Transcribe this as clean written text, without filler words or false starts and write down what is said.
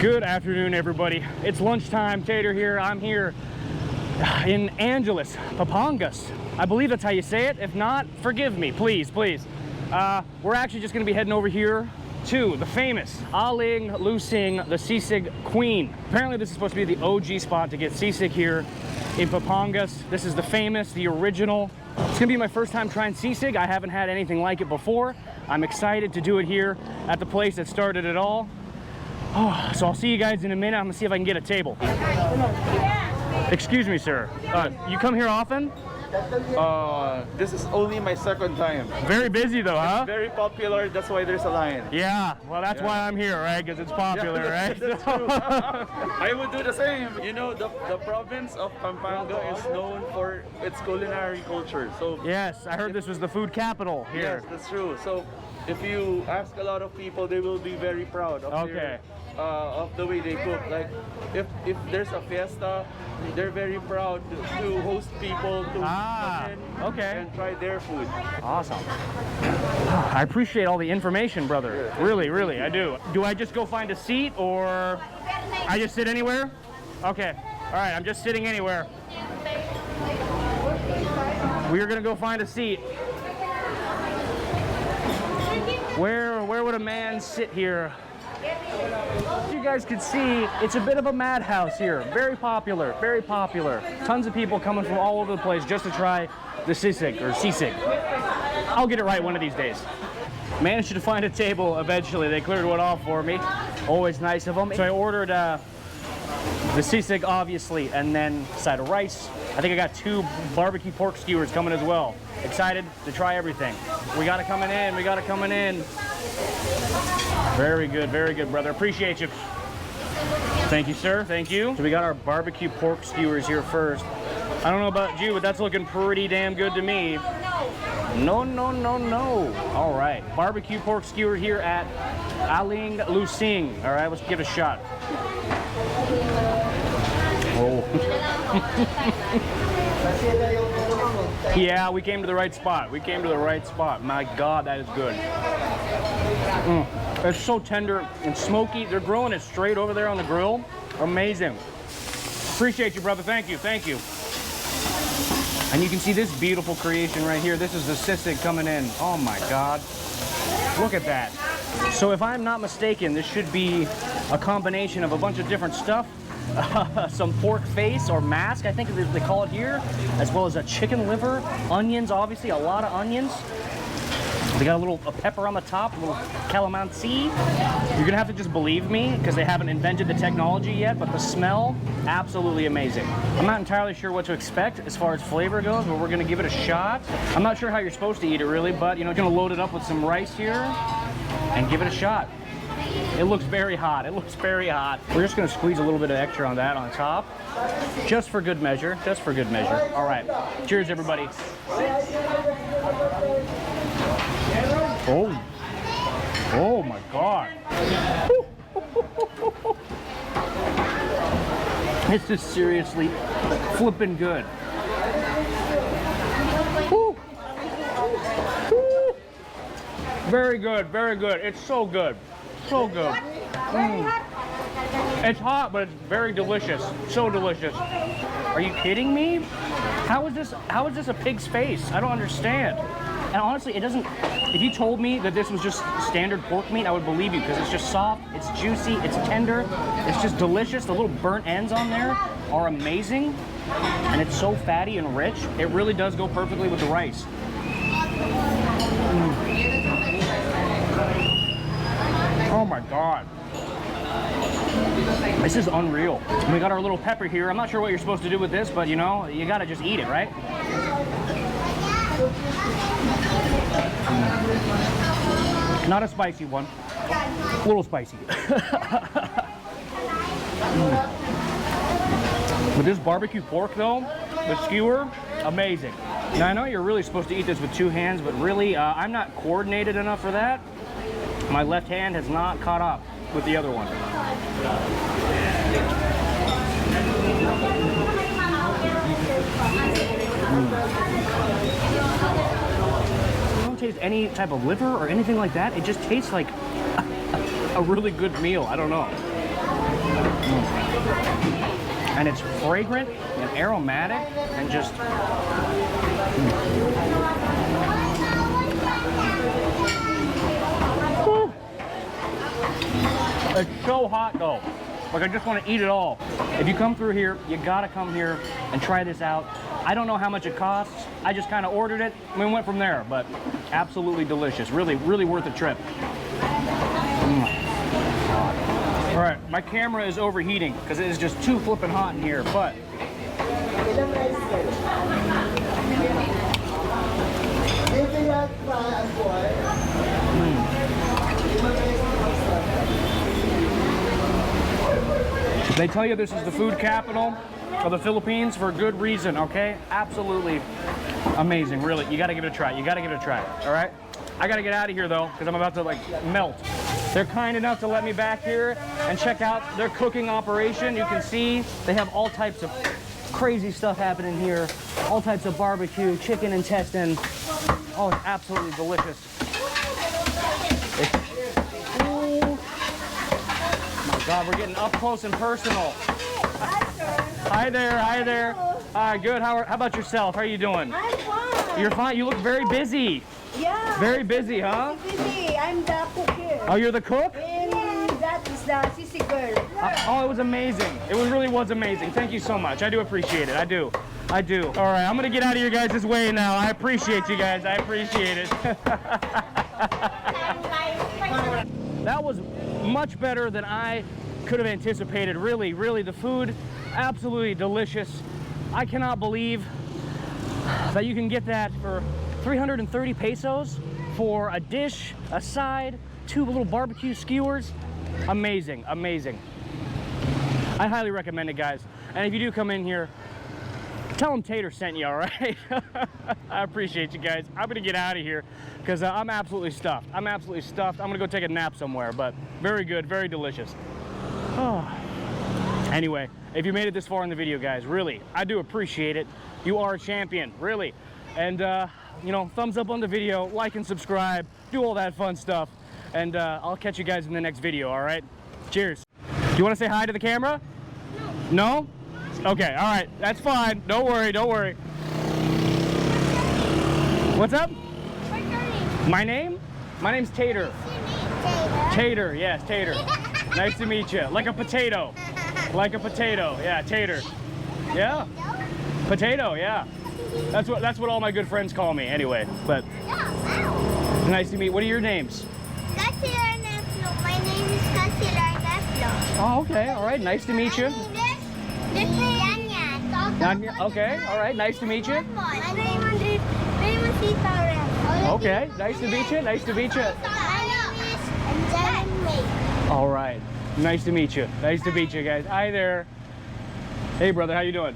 Good afternoon, everybody. It's lunchtime. Tater here. I'm here in Angeles, Pampangas. I believe that's how you say it. If not, forgive me, please, please. We're actually just going to be heading over here to the famous Aling Lucing, the Sisig Queen. Apparently, this is supposed to be the OG spot to get sisig here in Pampangas. This is the famous, the original. It's gonna be my first time trying sisig. I haven't had anything like it before. I'm excited to do it here at the place that started it all. Oh, so I'll see you guys in a minute. I'm gonna see if I can get a table. Excuse me, sir. You come here often? This is only my second time. Very busy though, huh? It's very popular, that's why there's a line. Yeah, well that's why I'm here, right? Because it's popular, right? That's true. I would do the same. You know, the province of Pampanga is known for its culinary culture. So yes, I heard this was the food capital here. yes, that's true. So if you ask a lot of people, they will be very proud of of the way they cook. Like if there's a fiesta, they're very proud to host people to come in and try their food. Awesome. I appreciate all the information, brother. Yeah. Really, really, I do. Do I just go find a seat or I just sit anywhere? Okay. All right, I'm just sitting anywhere. We're gonna go find a seat. Where would a man sit here? As you guys can see, it's a bit of a madhouse here. Very popular, very popular. Tons of people coming from all over the place just to try the sisig or sisig. I'll get it right one of these days. Managed to find a table eventually. They cleared one off for me. Always nice of them. So I ordered the sisig, obviously, and then a side of rice. I think I got 2 barbecue pork skewers coming as well. Excited to try everything. We got it coming in, we got it coming in. Very good, brother. Appreciate you. Thank you, sir. Thank you. So we got our barbecue pork skewers here first. I don't know about you, but that's looking pretty damn good to me. No. All right. Barbecue pork skewer here at Aling Lucing. All right, let's give it a shot. Oh. Yeah, we came to the right spot. We came to the right spot. My God, that is good. It's so tender and smoky. They're grilling it straight over there on the grill. Amazing. Appreciate you, brother. Thank you. Thank you. And you can see this beautiful creation right here. This is the sisig coming in. Oh my God. Look at that. So if I'm not mistaken, this should be a combination of a bunch of different stuff. Some pork face or mask, I think they call it here, as well as a chicken liver, onions, obviously, a lot of onions. They got a pepper on the top, a little calamansi. You're gonna have to just believe me because they haven't invented the technology yet, but the smell, absolutely amazing. I'm not entirely sure what to expect as far as flavor goes, but we're gonna give it a shot. I'm not sure how you're supposed to eat it really, but you know, gonna load it up with some rice here and give it a shot. It looks very hot. It looks very hot. We're just gonna squeeze a little bit of extra on that on top, just for good measure. Just for good measure. All right. Cheers, everybody. Oh my God. This is seriously flipping good. Very good, very good. It's so good. So good. It's hot, but it's very delicious. So delicious. Are you kidding me? How is this a pig's face? I don't understand. And honestly, it doesn't, if you told me that this was just standard pork meat, I would believe you because it's just soft, it's juicy, it's tender, it's just delicious. The little burnt ends on there are amazing. And it's so fatty and rich. It really does go perfectly with the rice. Oh my God. This is unreal. We got our little pepper here. I'm not sure what you're supposed to do with this, but you know, you gotta just eat it, right? Not a spicy one. A little spicy. With this barbecue pork though, the skewer, amazing. Now I know you're really supposed to eat this with 2 hands, but really, I'm not coordinated enough for that. My left hand has not caught up with the other one. I don't taste any type of liver or anything like that. It just tastes like a really good meal. I don't know. And it's fragrant and aromatic and just... Woo. It's so hot though. Like I just want to eat it all. If you come through here, you gotta come here and try this out. I don't know how much it costs. I just kind of ordered it and we went from there, but absolutely delicious. Really, really worth a trip. All right, my camera is overheating because it is just too flippin' hot in here, but they tell you this is the food capital of the Philippines for a good reason, okay? Absolutely amazing, really. You gotta give it a try. You gotta give it a try, all right? I gotta get out of here though, because I'm about to like melt. They're kind enough to let me back here and check out their cooking operation. You can see they have all types of crazy stuff happening here. All types of barbecue, chicken intestine. Oh, it's absolutely delicious. Oh my God, we're getting up close and personal. Hi there, hi there. Good, how about yourself? How are you doing? I'm fine. You're fine, you look very busy. Yeah. Very busy, huh? Busy. I'm the cook here. Oh, you're the cook? And that is the Sisig girl. Oh, it was amazing. It really was amazing. Thank you so much. I do appreciate it. I do. I do. All right, I'm going to get out of your guys' way now. I appreciate you guys. I appreciate it. That was much better than I could have anticipated. Really, really, the food, absolutely delicious. I cannot believe that you can get that for 330 pesos for a dish, a side, 2 little barbecue skewers. Amazing, amazing. I highly recommend it, guys. And if you do come in here, tell them Tater sent you, all right? I appreciate you guys. I'm gonna get out of here because I'm absolutely stuffed. I'm absolutely stuffed. I'm gonna go take a nap somewhere, but very good, very delicious. Oh. Anyway, if you made it this far in the video, guys, really, I do appreciate it. You are a champion, really. And, you know, thumbs up on the video, like and subscribe, do all that fun stuff. And I'll catch you guys in the next video, all right? Cheers. Do you want to say hi to the camera? No. No? Okay, all right, that's fine. Don't worry, don't worry. What's up? What's your name? My name? My name's Tater. Tater. Tater, yes, Tater. Nice to meet you. Like a potato. Like a potato, yeah, Tater. Yeah. Potato, yeah. That's what all my good friends call me anyway. But nice to meet. What are your names? My name is Oh, okay. All right. Nice to meet you. This is Yan. Okay. All right. Nice to meet you. My name is Tater. Okay. Nice to meet you. Nice to meet you. My name is All right. Nice to meet you. Nice to meet you guys. Hi there. Hey, brother. How you doing?